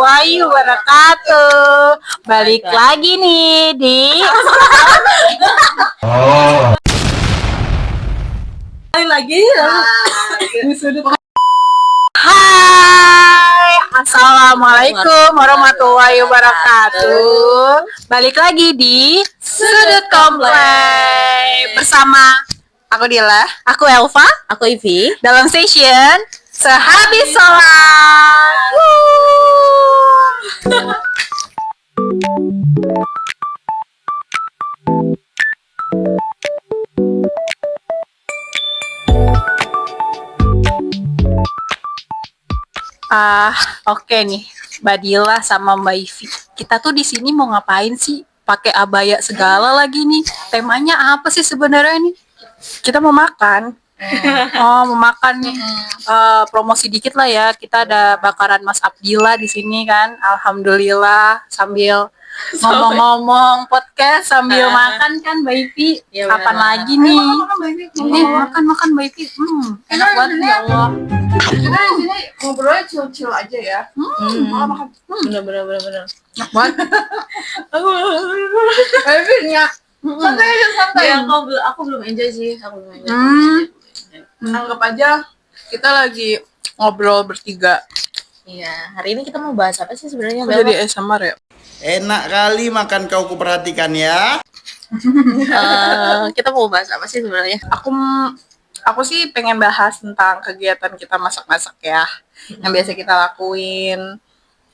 warahmatullahi wabarakatuh. Balik lagi nih di lagi di sudut. Hai, assalamualaikum warahmatullahi wabarakatuh. Balik lagi di Sudut Komplek bersama aku Dila, aku Elva, Aku Ivi. dalam session sehabis sholat. Oke nih, Mbak Dila sama Mbak Ivi. Kita tuh di sini mau ngapain sih? Pakai abaya segala lagi nih. Temanya apa sih sebenarnya nih? Kita mau makan. Mau makan nih. Promosi dikit lah ya. Kita ada bakaran Mas Abdillah di sini kan. Alhamdulillah sambil ngomong-ngomong podcast sambil makan kan Mbak Ivi. Ya, Kapan benar. lagi nih? Makan Mbak Ivi. Enak banget ya Allah. Kita di sini ngobrolnya chill-chill aja ya. Makan. Bener. Enak banget. Akhirnya santai aja santai. Ya, aku belum enjoy sih. Anggap aja kita lagi ngobrol bertiga. Iya, hari ini kita mau bahas apa sih sebenarnya? Kok jadi ASMR ya? Enak kali makan kau kuperhatikan ya. Kita mau bahas apa sih sebenarnya? Aku sih pengen bahas tentang kegiatan kita masak-masak ya. Yang biasa kita lakuin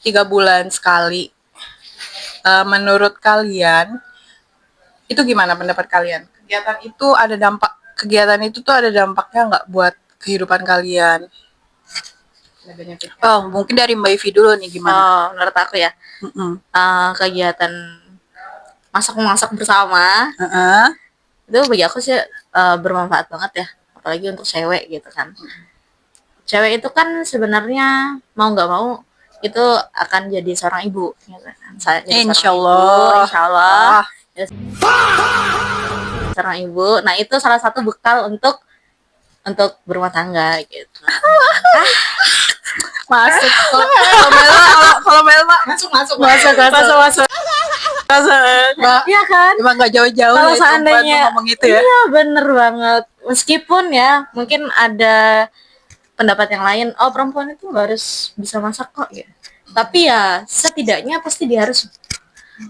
3 bulan sekali. Menurut kalian itu gimana pendapat kalian? Kegiatan itu tuh ada dampaknya nggak buat kehidupan kalian? Oh, mungkin dari Mbak Ivi dulu nih gimana? Menurut aku ya, kegiatan masak-masak bersama itu bagi aku sih bermanfaat banget ya, apalagi untuk cewek gitu kan. Cewek itu kan sebenarnya mau nggak mau itu akan jadi seorang ibu, gitu kan. Insyaallah. Insyaallah. Seorang ibu. Nah itu salah satu bekal untuk berumah tangga gitu. Masuk. Kalau Melma masuk. Iya kan? Emang nggak jauh-jauh Kalau ya, seandainya ngomong itu ya. Iya bener banget. Meskipun ya mungkin ada pendapat yang lain, oh perempuan itu nggak harus bisa masak kok ya. Tapi ya setidaknya pasti dia harus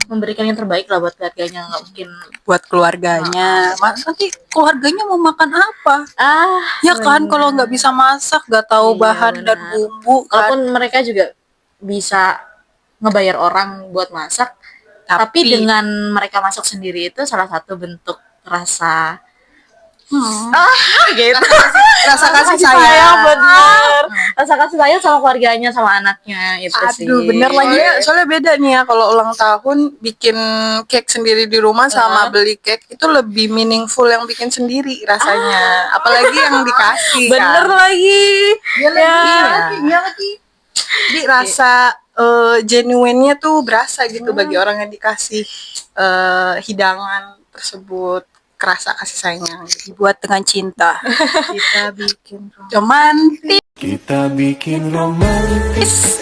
memberikan yang terbaik lah buat keluarganya, nggak mungkin Buat keluarganya. Nanti keluarganya mau makan apa? Ya kan, bener. kalau nggak bisa masak, nggak tahu Iya, bahan dan benar. bumbu kan. Walaupun mereka juga bisa ngebayar orang buat masak, tapi dengan mereka masak sendiri itu salah satu bentuk rasa gitu. Rasa kasih sayang. Bener. Rasa kasih sayang sama keluarganya, sama anaknya itu sih. Aduh, bener lagi. Soalnya beda nih ya, kalau ulang tahun bikin cake sendiri di rumah sama beli cake itu lebih meaningful yang bikin sendiri rasanya. Apalagi yang dikasih Bener kan. lagi. Iya lagi. Jadi rasa genuine-nya tuh berasa gitu bagi orang yang dikasih hidangan tersebut. Kerasa kasih sayang, dibuat dengan cinta. Kita bikin romantis.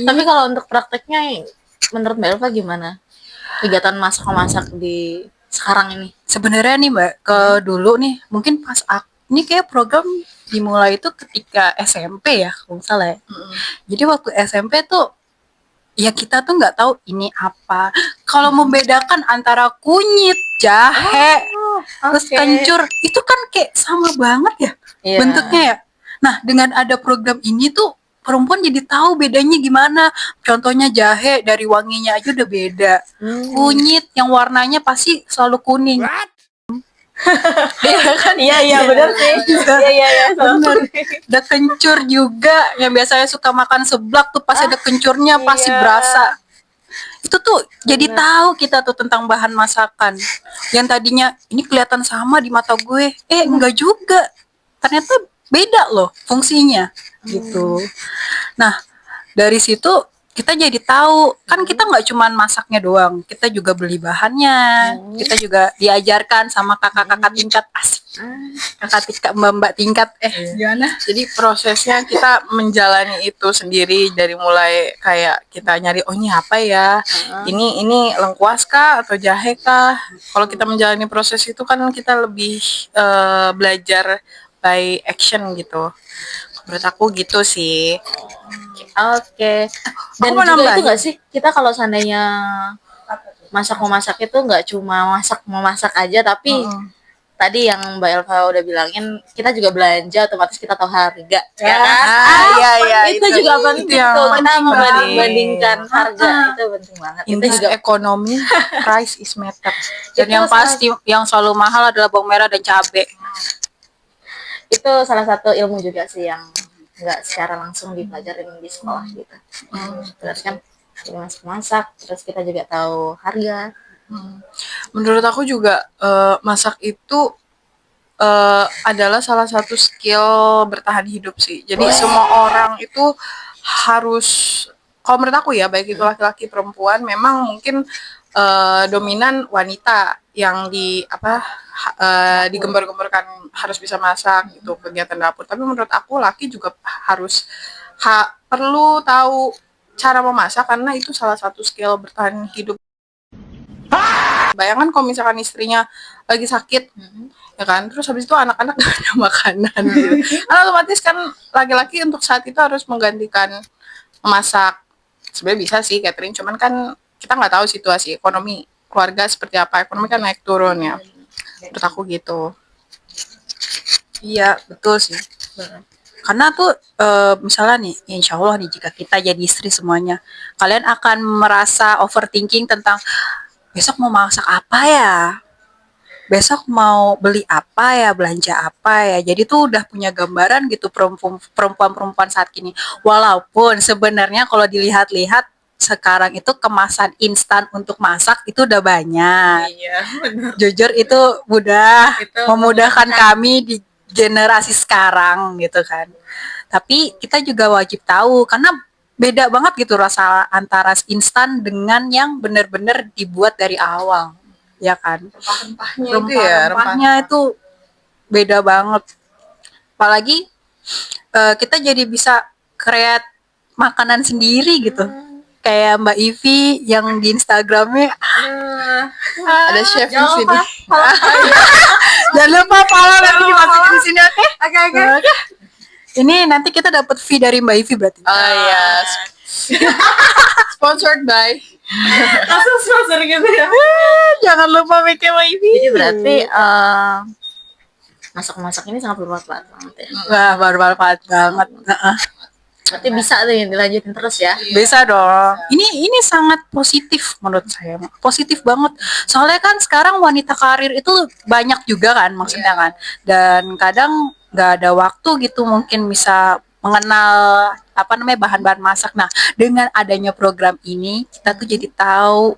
Tapi kalau untuk prakteknya menurut Mbak Elva gimana? Kegiatan masak-masak di sekarang ini. Sebenarnya nih Mbak, ke dulu nih, mungkin pas ini kayak program dimulai itu ketika SMP ya, kalau nggak salah ya. Jadi waktu SMP tuh, ya kita tuh nggak tahu ini apa. Kalau membedakan antara kunyit, jahe, terus kencur, itu kan kayak sama banget ya Iya. bentuknya ya. Nah, dengan ada program ini tuh perempuan jadi tahu bedanya gimana. Contohnya jahe, dari wanginya aja udah beda. Kunyit yang warnanya pasti selalu kuning. Iya kan? Iya benar sih. Iya. Bener. Ada kencur juga yang biasanya suka makan seblak tuh pas ada kencurnya pasti iya. berasa. Itu tuh jadi tahu kita tuh tentang bahan masakan. Yang tadinya ini kelihatan sama di mata gue, enggak juga. Ternyata beda loh fungsinya gitu. Nah, dari situ kita jadi tahu kan kita nggak cuman masaknya doang, kita juga beli bahannya, kita juga diajarkan sama kakak-kakak tingkat asik, kakak tingkat mbak tingkat gimana? Jadi prosesnya kita menjalani itu sendiri dari mulai kayak kita nyari oh ini apa ya, ini lengkuas kah atau jahe kah. Kalau kita menjalani proses itu kan kita lebih belajar by action gitu. Menurut aku gitu sih. Oke. Dan Aku mau juga itu nambahin. nggak sih kita kalau seandainya masak itu nggak cuma memasak aja, tapi tadi yang Mbak Elva udah bilangin kita juga belanja, otomatis kita tahu harga, ya kan? Iya, Itu juga penting yang tuh, kita penting membanding-bandingkan harga, itu penting banget. In Itu this juga economy, price is matter. Dan Itu yang pasti yang selalu mahal adalah bawang merah dan cabai. itu salah satu ilmu juga sih yang nggak secara langsung dipelajarin di sekolah gitu. Terus kan kita masak, terus kita juga tahu harga. Menurut aku juga masak itu adalah salah satu skill bertahan hidup sih. Jadi semua orang itu harus, kalau menurut aku ya, baik itu laki-laki perempuan, memang mungkin dominan wanita yang digembar-gemborkan harus bisa masak gitu, kegiatan dapur. Tapi menurut aku laki juga harus perlu tahu cara memasak karena itu salah satu skill bertahan hidup. Bayangkan kalau misalkan istrinya lagi sakit, ya kan, terus habis itu anak-anak gak ada makanan gitu. Karena otomatis kan laki-laki untuk saat itu harus menggantikan memasak. Sebenarnya bisa sih catering, cuman kan kita nggak tahu situasi ekonomi keluarga seperti apa. Ekonomi kan naik turun ya. Menurut aku gitu. Iya betul sih. Karena tuh misalnya nih, insya Allah nih jika kita jadi istri semuanya, kalian akan merasa overthinking tentang besok mau masak apa ya, besok mau beli apa ya, belanja apa ya. Jadi tuh udah punya gambaran gitu perempuan-perempuan saat ini. Walaupun sebenarnya kalau dilihat-lihat sekarang itu kemasan instan untuk masak itu udah banyak. Iya, benar. Jujur itu mudah Itu memudahkan kami di generasi sekarang gitu kan. Tapi kita juga wajib tahu karena beda banget gitu rasa antara instan dengan yang benar-benar dibuat dari awal, ya kan? Rempah-rempahnya itu ya, Rempah-rempahnya itu beda banget. Apalagi kita jadi bisa create makanan sendiri gitu. Kayak Mbak Ivi yang di Instagramnya ada chef di sini. jangan lupa follow nanti dimasukin di sini, oke? Oke. Ini nanti kita dapat fee dari Mbak Ivi berarti. Oh iya. Sponsored by. Langsung sponsor gitu ya. Jangan lupa bikin Mbak Ivi. Jadi berarti masak-masak ini sangat bermanfaat banget ya. Wah, bermanfaat banget. Berarti bisa tuh yang dilanjutin terus ya. Bisa dong. Ini sangat positif menurut saya. Positif banget. Soalnya kan sekarang wanita karir itu banyak juga kan maksudnya kan. Dan kadang nggak ada waktu gitu mungkin bisa mengenal bahan-bahan masak. Nah, dengan adanya program ini kita tuh jadi tahu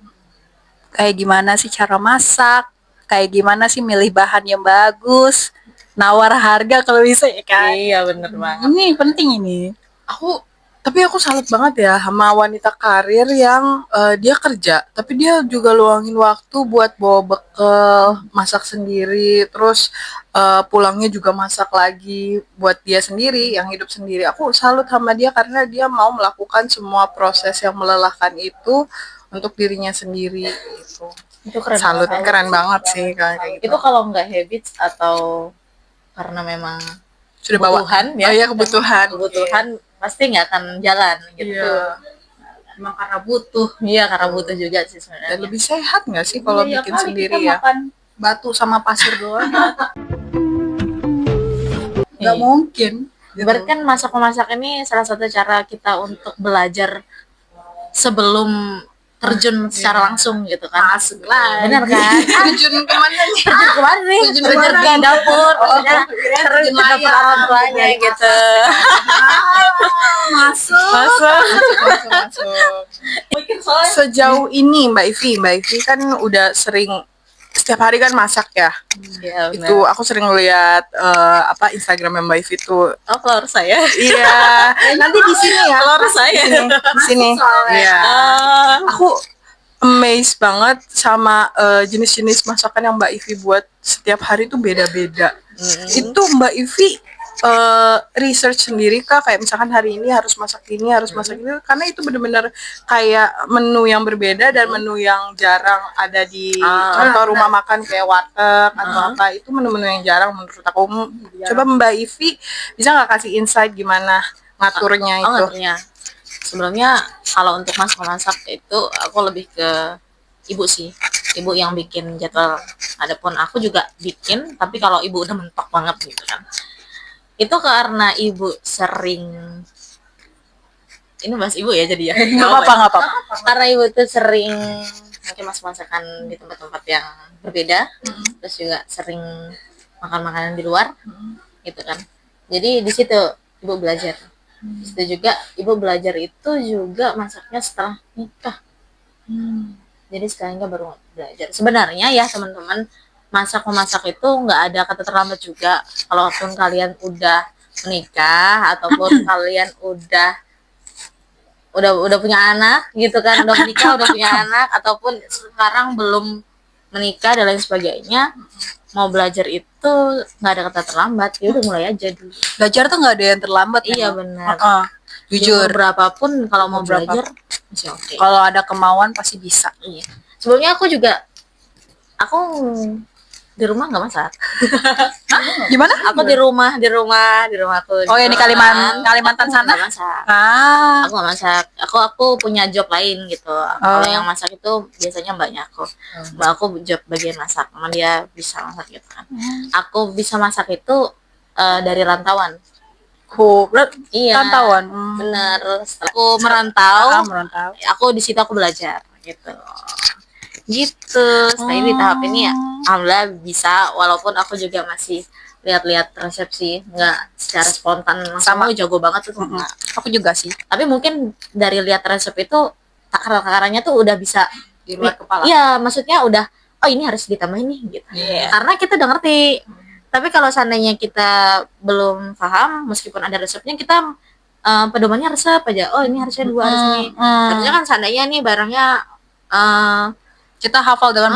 kayak gimana sih cara masak, kayak gimana sih milih bahan yang bagus, nawar harga kalau bisa ya kan. Iya bener banget. Ini penting ini. Tapi aku salut banget ya sama wanita karir yang dia kerja, tapi dia juga luangin waktu buat bawa bekal, masak sendiri, terus pulangnya juga masak lagi buat dia sendiri, yang hidup sendiri. Aku salut sama dia karena dia mau melakukan semua proses yang melelahkan itu untuk dirinya sendiri gitu. Itu keren Salut, banget. keren banget sih kayak gitu. Itu kalau nggak habits atau karena memang Sudah bawa. kebutuhan ya. Oh iya, kebutuhan. Pasti nggak akan jalan gitu. Iya. Emang karena butuh. Iya, karena butuh juga sih sebenarnya. Dan lebih sehat nggak sih kalau Iya, bikin kali sendiri kita ya? makan batu sama pasir doang. Iya. Nggak mungkin. Berarti kan masak-memasak ini salah satu cara kita untuk belajar sebelum terjun secara langsung gitu kan. Masuk lah. Bener kan? Terjun kemana nih? Terjun kemana nih? Terjun ke dapur, maksudnya terjun ke dapur orang tuanya gitu. Masuk. Masuk. Sejauh ini Mbak Ivi kan udah sering setiap hari kan masak ya. Iya, benar. Itu aku sering lihat Instagram Mbak Ivi tuh. Oh, telur saya. Iya, nanti di sini ya. Telur saya. Di sini. Iya. Aku amazed banget sama jenis-jenis masakan yang Mbak Ivi buat setiap hari tuh beda-beda. Itu Mbak Ivi research sendiri kah, kayak misalkan hari ini harus masak ini, harus masak ini, karena itu benar-benar kayak menu yang berbeda dan menu yang jarang ada di contoh rumah makan kayak warteg atau apa, itu menu-menu yang jarang menurut aku. Coba Mbak Ivi bisa nggak kasih insight gimana ngaturnya itu? Ngaturnya. Sebelumnya kalau untuk masak-masak itu aku lebih ke ibu sih. Ibu yang bikin jadwal. Adapun aku juga bikin, tapi kalau ibu udah mentok banget gitu kan. Itu karena ibu sering, ini bahas ibu ya jadi ya. Nggak apa-apa. Karena ibu tuh sering mungkin masak-masakan di tempat-tempat yang berbeda, terus juga sering makan makanan di luar, gitu kan. Jadi di situ ibu belajar. Di situ juga ibu belajar itu juga masaknya setelah nikah. Jadi sekarang baru belajar. Sebenarnya ya teman-teman, memasak itu nggak ada kata terlambat juga. Kalaupun kalian udah menikah ataupun kalian udah punya anak gitu kan, udah menikah udah punya anak, ataupun sekarang belum menikah dan lain sebagainya, mau belajar itu nggak ada kata terlambat. Ya udah mulai aja dulu. Belajar tuh nggak ada yang terlambat. Iya benar. Jujur. Berapapun kalau mau belajar masih oke. Kalau ada kemauan pasti bisa. Iya. Sebelumnya aku di rumah nggak masak. Gimana? Aku di rumahku. Oh ya, di Kalimantan sana? Nggak masak. Ah. Aku nggak masak. Aku punya job lain gitu. Kalau yang masak itu biasanya mbaknya aku. Mbak aku job bagian masak. Emang dia bisa masak gitu kan. Aku bisa masak itu dari rantauan. Iya. Rantauan. Bener. Setelah aku merantau. Aku di situ aku belajar gitu. Setelah di tahap ini ya alhamdulillah bisa, walaupun aku juga masih lihat-lihat resep sih, nggak secara spontan sama jago banget tuh. Aku juga sih, tapi mungkin dari lihat resep itu takaran-takarannya tuh udah bisa di luar kepala. Iya, maksudnya udah ini harus ditambahin nih gitu. Karena kita udah ngerti. Tapi kalau seandainya kita belum paham, meskipun ada resepnya, kita pedomannya resep aja. Oh ini harusnya 2 harus ini. Harusnya kan seandainya nih barangnya kita hafal dengan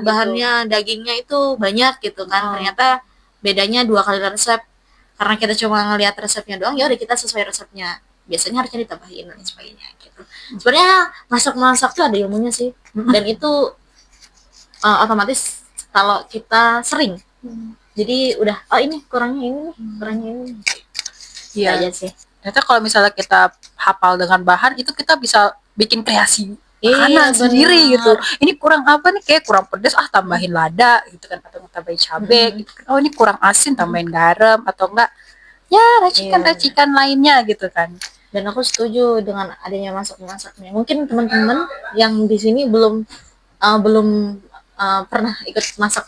bahannya gitu. Dagingnya itu banyak gitu kan. Ternyata bedanya 2 kali resep. Karena kita cuma ngelihat resepnya doang, ya udah kita sesuai resepnya. Biasanya harusnya ditambahin dan sebagainya gitu. Sebenarnya masak tuh ada ilmunya sih. Dan itu otomatis kalau kita sering. Jadi udah ini kurangnya ini. Iya aja sih. Ternyata kalau misalnya kita hafal dengan bahan itu kita bisa bikin kreasi makanan sendiri gitu. Ini kurang apa nih, kayak kurang pedas, tambahin lada gitu kan, atau tambahin cabai gitu kan. Oh ini kurang asin, tambahin garam, atau enggak ya racikan lainnya gitu kan. Dan aku setuju dengan adanya masak-masaknya. Mungkin teman-teman yang di sini belum pernah ikut masak,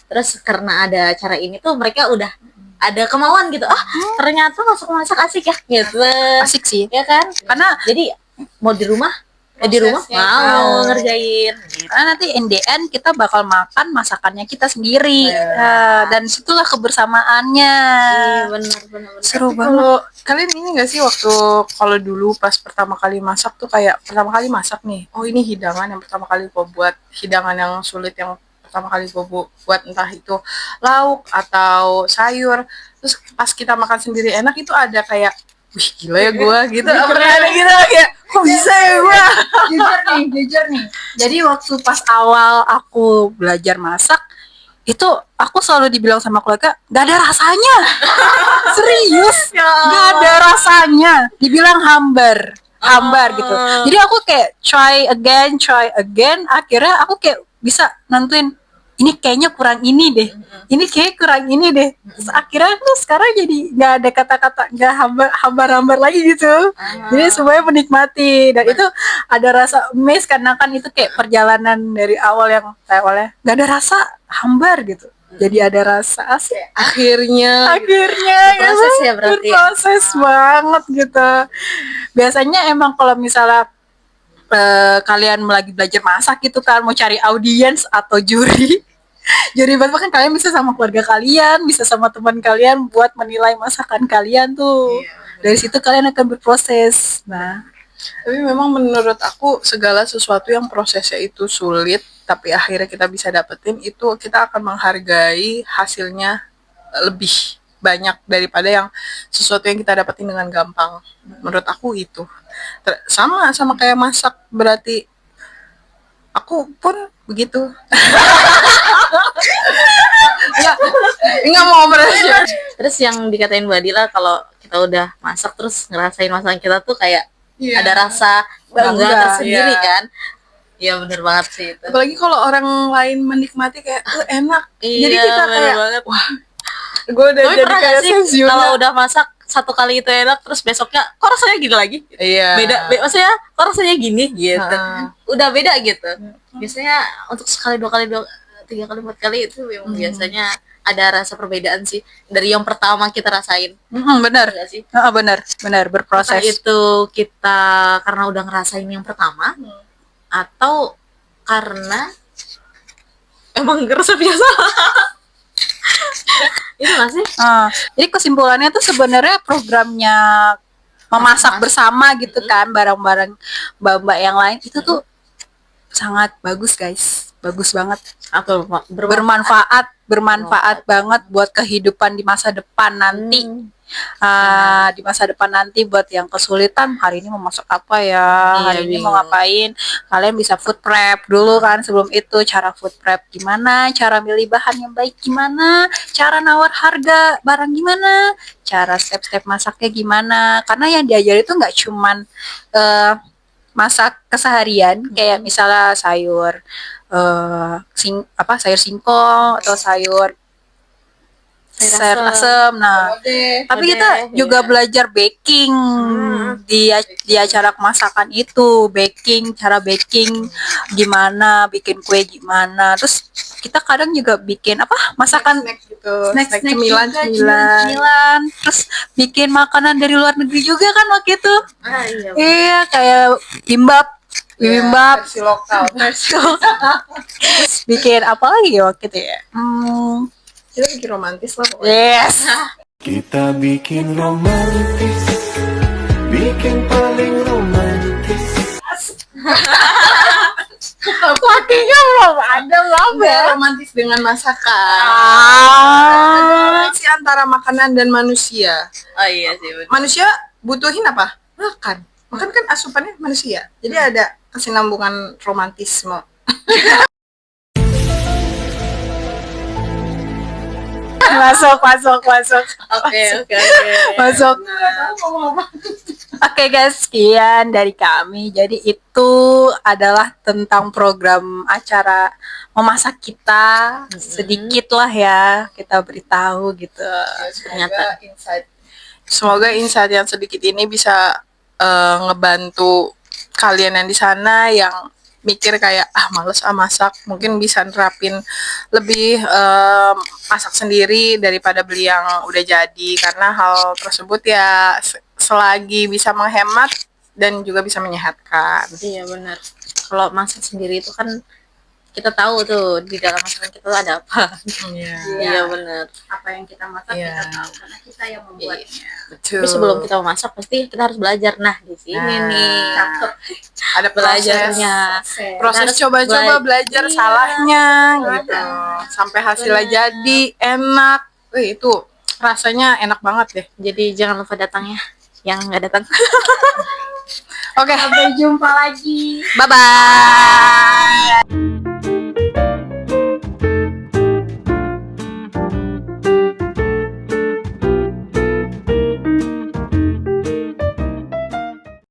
terus karena ada cara ini tuh mereka udah ada kemauan gitu. Ternyata masak asik ya gitu. Asik sih ya kan, karena jadi mau di rumah mau ngerjain gitu. Karena nanti NDN kita bakal makan masakannya kita sendiri. Dan situlah kebersamaannya. Benar. Seru banget. Kalau kalian ini nggak sih, waktu kalau dulu pas pertama kali masak tuh, kayak pertama kali masak nih, ini hidangan yang pertama kali gue buat, hidangan yang sulit yang pertama kali gue buat, entah itu lauk atau sayur, terus pas kita makan sendiri enak, itu ada kayak wih gila ya gue gitu. Pernah ada gitu kayak kok bisa ya gue. Jujur nih. Jadi waktu pas awal aku belajar masak itu aku selalu dibilang sama keluarga gak ada rasanya. Serius, gak ada rasanya. Dibilang hambar gitu. Jadi aku kayak try again. Akhirnya aku kayak bisa nentuin, ini kayaknya kurang ini deh. Ini kayak kurang ini deh. Terus akhirnya tuh sekarang jadi nggak ada kata-kata, nggak hambar lagi gitu. Jadi semuanya menikmati, dan itu ada rasa amazed karena kan itu kayak perjalanan dari awalnya nggak ada rasa, hambar gitu. Jadi ada rasa asik. Akhirnya Berproses ya berarti. Berproses banget gitu. Biasanya emang kalau misalnya kalian lagi belajar masak gitu kan, mau cari audiens atau juri. Juri buat makan, kalian bisa sama keluarga kalian, bisa sama teman kalian buat menilai masakan kalian tuh. Dari situ kalian akan berproses. Nah, Tapi memang menurut aku segala sesuatu yang prosesnya itu sulit, tapi akhirnya kita bisa dapetin, itu kita akan menghargai hasilnya lebih banyak daripada yang sesuatu yang kita dapetin dengan gampang. Menurut aku itu. Sama kayak masak, berarti aku pun begitu. Enggak mau berhasil. Terus yang dikatain Mbak Dila kalau kita udah masak terus ngerasain masakan kita tuh kayak Iya. ada rasa bangga Bangga, tersendiri iya. kan. Iya bener banget sih itu. Apalagi kalau orang lain menikmati kayak enak. Jadi Iya, kita bener kayak banget. wah, gue udah Tapi jadi pernah kayak gak sih sensiuna. kalau udah masak satu kali itu enak terus besoknya kok rasanya gini lagi? Iya. Maksudnya kok rasanya gini gitu. Heeh. Udah beda gitu. Biasanya untuk sekali, dua kali, tiga kali, empat kali itu memang biasanya ada rasa perbedaan sih dari yang pertama kita rasain. benar. Enggak sih? Benar Apakah berproses. itu kita karena udah ngerasain yang pertama atau karena emang ngerasa biasa? Itu nggak sih? Jadi kesimpulannya tuh sebenarnya programnya memasak bersama gitu kan, bareng-bareng mbak-mbak yang lain itu tuh sangat bagus guys, bagus banget, Atau bermanfaat banget buat kehidupan di masa depan nanti. Di masa depan nanti buat yang kesulitan, hari ini mau masak apa ya, hari ini mau bingung. ngapain, kalian bisa food prep dulu kan. Sebelum itu cara food prep gimana, cara milih bahan yang baik gimana, cara nawar harga barang gimana, cara step-step masaknya gimana. Karena yang diajari itu nggak cuman masak keseharian, kayak misalnya sayur sayur singkong atau sayur asem. Nah, tapi kita juga belajar baking di acara kemasakan itu, cara baking gimana, bikin kue gimana. Terus kita kadang juga bikin masakan Snack gitu. snack cemilan. cemilan. Terus bikin makanan dari luar negeri juga kan waktu itu. Iya. Iya, kayak bimbab. Versi lokal. Terus bikin apa lagi ya waktu itu ya? Kita bikin romantis lah pokoknya. Yes. Kita bikin romantis, bikin paling romantis. Lakinya belum ada Enggak romantis dengan masakan. Relasi antara makanan dan manusia. Oh iya sih bener. Manusia butuhin apa? Makan. Makan kan asupannya manusia. Jadi ada kesinambungan romantisme. Masuk. Oke. Masuk. Oke guys, sekian dari kami. Jadi itu adalah tentang program acara memasak kita. Sedikit lah ya kita beritahu gitu. Semoga insight yang sedikit ini bisa ngebantu kalian yang di sana yang mikir kayak males masak, mungkin bisa nerapin lebih masak sendiri daripada beli yang udah jadi, karena hal tersebut ya selagi bisa menghemat dan juga bisa menyehatkan. Iya benar. Kalau masak sendiri itu kan kita tahu tuh di dalam masakan kita tuh ada apa. Iya benar. Apa yang kita masak Iya. kita tahu karena kita yang membuatnya. Betul. Tapi sebelum kita mau masak pasti kita harus belajar. Nah di sini nih ada belajarnya. proses Harus coba-coba belajar Iya. salahnya gitu sampai hasilnya jadi enak. Itu rasanya enak banget deh. Jadi jangan lupa datang ya. Yang nggak datang. Oke. Sampai jumpa lagi. Bye bye.